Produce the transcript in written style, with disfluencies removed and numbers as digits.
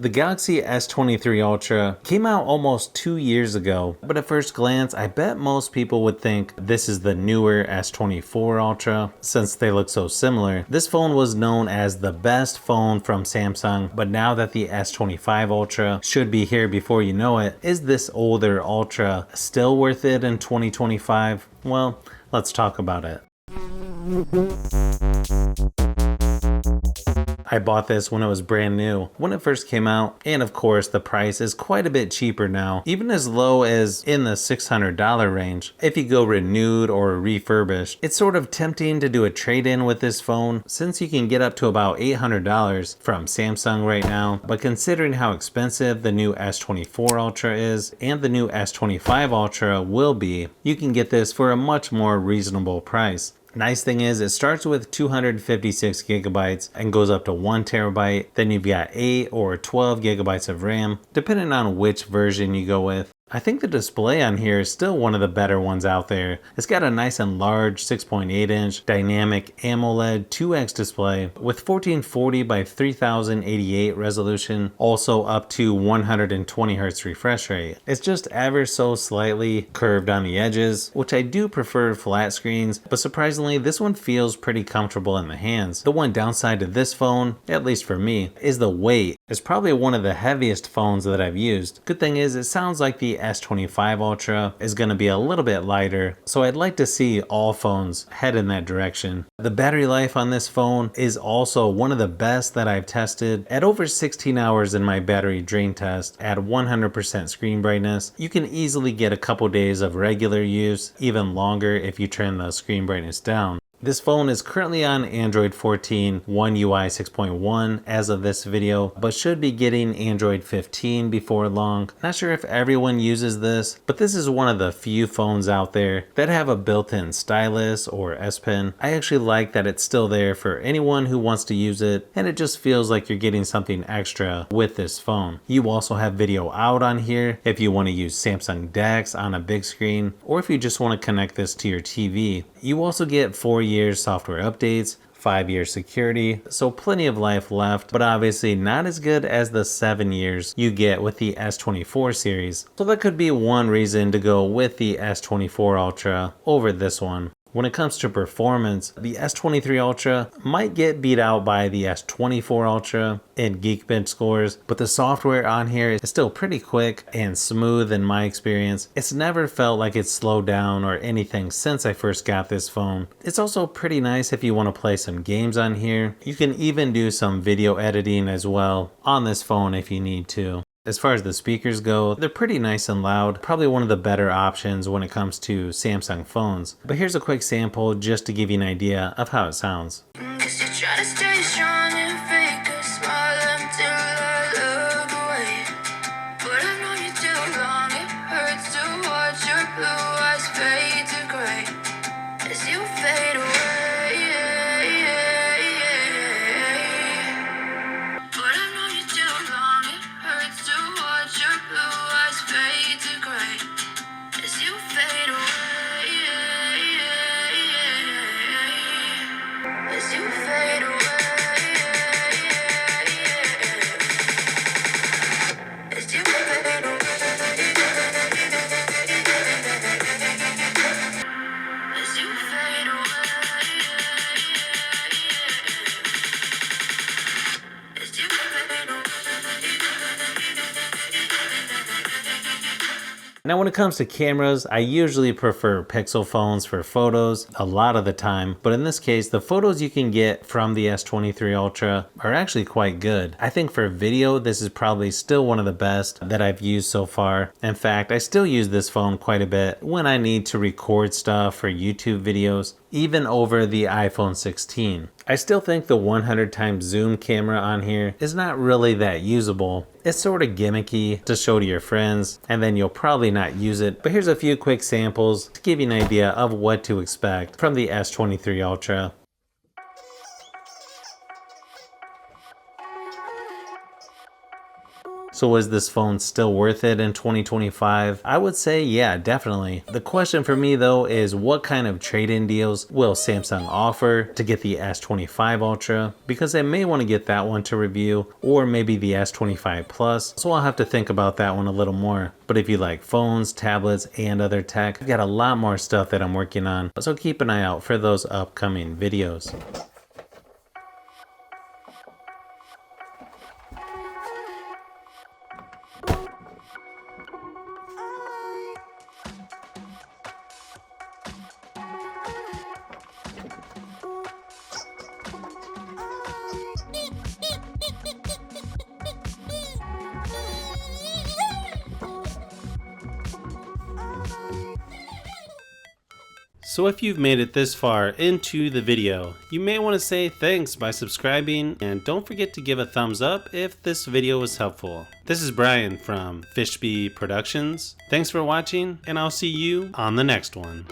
The Galaxy S23 Ultra came out almost 2 years ago, but at first glance, I bet most people would think this is the newer S24 Ultra since they look so similar. This phone was known as the best phone from Samsung, but now that the S25 Ultra should be here before you know it, is this older Ultra still worth it in 2025? Well, let's talk about it. I bought this when it was brand new, when it first came out, and of course the price is quite a bit cheaper now, even as low as in the $600 range. If you go renewed or refurbished, it's sort of tempting to do a trade-in with this phone since you can get up to about $800 from Samsung right now, but considering how expensive the new S24 Ultra is and the new S25 Ultra will be, you can get this for a much more reasonable price. Nice thing is it starts with 256 gigabytes and goes up to 1 terabyte. Then you've got 8 or 12 gigabytes of RAM, depending on which version you go with. I think the display on here is still one of the better ones out there. It's got a nice and large 6.8 inch dynamic AMOLED 2X display with 1440 by 3088 resolution, also up to 120 Hz refresh rate. It's just ever so slightly curved on the edges, which I do prefer flat screens, but surprisingly this one feels pretty comfortable in the hands. The one downside to this phone, at least for me, is the weight. It's probably one of the heaviest phones that I've used. Good thing is it sounds like the S25 Ultra is going to be a little bit lighter, so I'd like to see all phones head in that direction. The battery life on this phone is also one of the best that I've tested. At over 16 hours in my battery drain test at 100% screen brightness, you can easily get a couple days of regular use, even longer if you turn the screen brightness down. This phone is currently on Android 14 One UI 6.1 as of this video, but should be getting Android 15 before long. Not sure if everyone uses this, but this is one of the few phones out there that have a built-in stylus or S Pen. I actually like that it's still there for anyone who wants to use it, and it just feels like you're getting something extra with this phone. You also have video out on here if you want to use Samsung DeX on a big screen, or if you just want to connect this to your TV. You also get 4 years software updates, 5 years security, so plenty of life left, but obviously not as good as the 7 years you get with the S24 series. So that could be one reason to go with the S24 Ultra over this one. When it comes to performance, the S23 Ultra might get beat out by the S24 Ultra in Geekbench scores, but the software on here is still pretty quick and smooth in my experience. It's never felt like it's slowed down or anything since I first got this phone. It's also pretty nice if you want to play some games on here. You can even do some video editing as well on this phone if you need to. As far as the speakers go, they're pretty nice and loud, probably one of the better options when it comes to Samsung phones. But here's a quick sample just to give you an idea of how it sounds. Now when it comes to cameras, I usually prefer Pixel phones for photos a lot of the time, but in this case, the photos you can get from the S23 Ultra are actually quite good. I think for video, this is probably still one of the best that I've used so far. In fact, I still use this phone quite a bit when I need to record stuff for YouTube videos, even over the iPhone 16. I still think the 100 times zoom camera on here is not really that usable. It's sort of gimmicky to show to your friends, and then you'll probably not use it. But here's a few quick samples to give you an idea of what to expect from the S23 Ultra. So is this phone still worth it in 2025? I would say yeah, definitely. The question for me though is what kind of trade-in deals will Samsung offer to get the S25 Ultra? Because I may want to get that one to review, or maybe the S25 Plus, so I'll have to think about that one a little more. But if you like phones, tablets, and other tech, I've got a lot more stuff that I'm working on, so keep an eye out for those upcoming videos. So if you've made it this far into the video, you may want to say thanks by subscribing, and don't forget to give a thumbs up if this video was helpful. This is Brian from Fishbee Productions. Thanks for watching, and I'll see you on the next one.